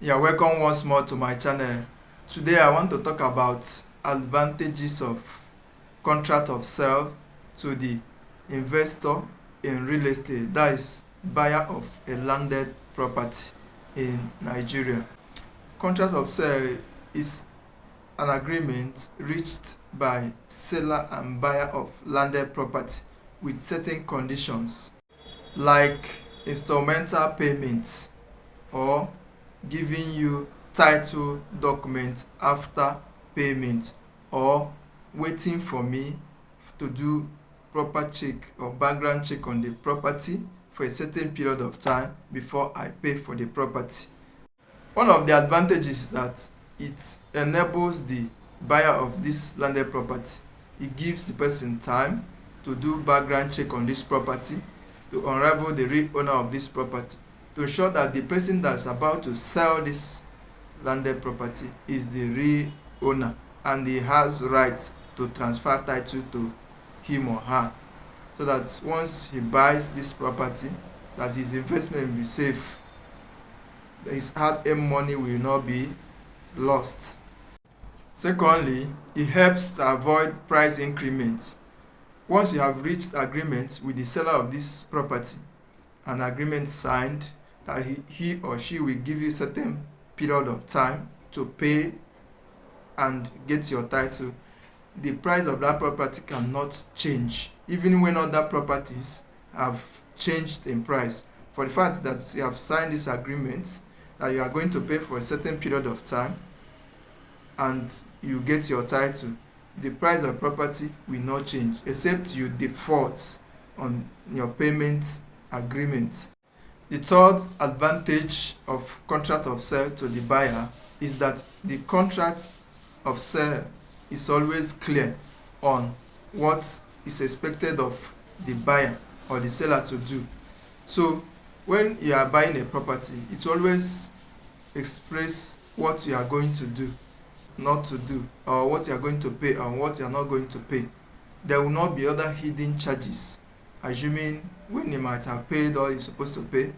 Yeah, welcome once more to my channel. Today I want to talk about advantages of contract of sale to the investor in real estate, that is buyer of a landed property in Nigeria. Contract of sale is an agreement reached by seller and buyer of landed property with certain conditions like instrumental payments or giving you title document after payment, or waiting for me to do proper check or background check on the property for a certain period of time before I pay for the property. One of the advantages is that it enables the buyer of this landed property. It gives the person time to do background check on this property, to unravel the real owner of this property, to ensure that the person that's about to sell this landed property is the real owner and he has rights to transfer title to him or her, so that once he buys this property, that his investment will be safe, his hard-earned money will not be lost. Secondly, it helps to avoid price increments. Once you have reached agreement with the seller of this property, an agreement signed that he or she will give you certain period of time to pay and get your title, the price of that property cannot change, even when other properties have changed in price. For the fact that you have signed this agreement that you are going to pay for a certain period of time and you get your title, the price of property will not change except you default on your payment agreement. The third advantage of contract of sale to the buyer is that the contract of sale is always clear on what is expected of the buyer or the seller to do. So when you are buying a property, it always express what you are going to do, not to do, or what you are going to pay and what you are not going to pay. There will not be other hidden charges. Assuming when you might have paid all you're supposed to pay,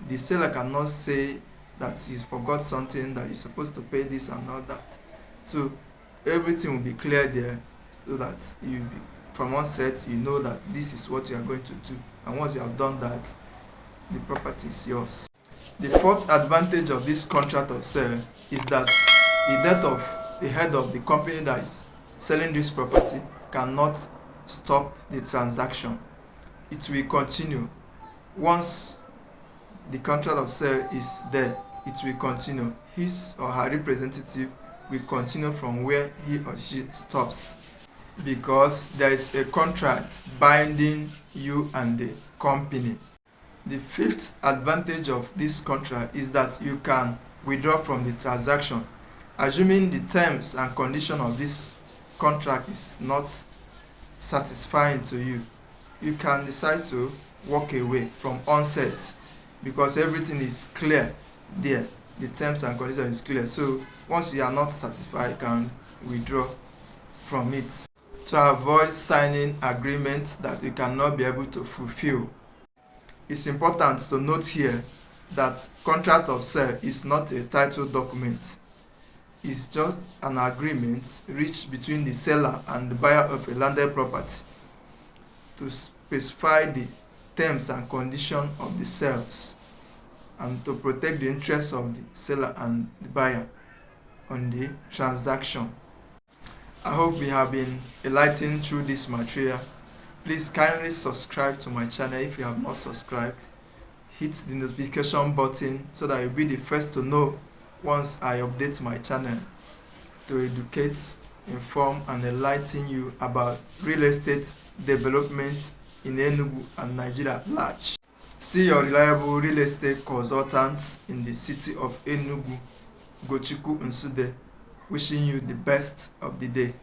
the seller cannot say that you forgot something, that you're supposed to pay this and all that. So everything will be clear there, so that you, from onset, you know that this is what you are going to do, and once you have done that, the property is yours. The fourth advantage of this contract of sale is that the death of the head of the company that is selling this property cannot stop the transaction. It will continue. Once the contract of sale is there, it will continue. His or her representative will continue from where he or she stops, because there is a contract binding you and the company. The fifth advantage of this contract is that you can withdraw from the transaction. Assuming the terms and conditions of this contract is not satisfying to you, you can decide to walk away from onset, because everything is clear there. The terms and conditions is clear. So once you are not satisfied, you can withdraw from it to avoid signing agreement that you cannot be able to fulfill. It's important to note here that contract of sale is not a title document. It's just an agreement reached between the seller and the buyer of a landed property to specify the terms and conditions of the sales and to protect the interests of the seller and the buyer on the transaction. I hope we have been enlightened through this material. Please kindly subscribe to my channel if you have not subscribed. Hit the notification button so that you'll be the first to know once I update my channel, to educate, inform and enlighten you about real estate development in Enugu and Nigeria at large. Still your reliable real estate consultant in the city of Enugu, Ugochukwu Nsude, wishing you the best of the day.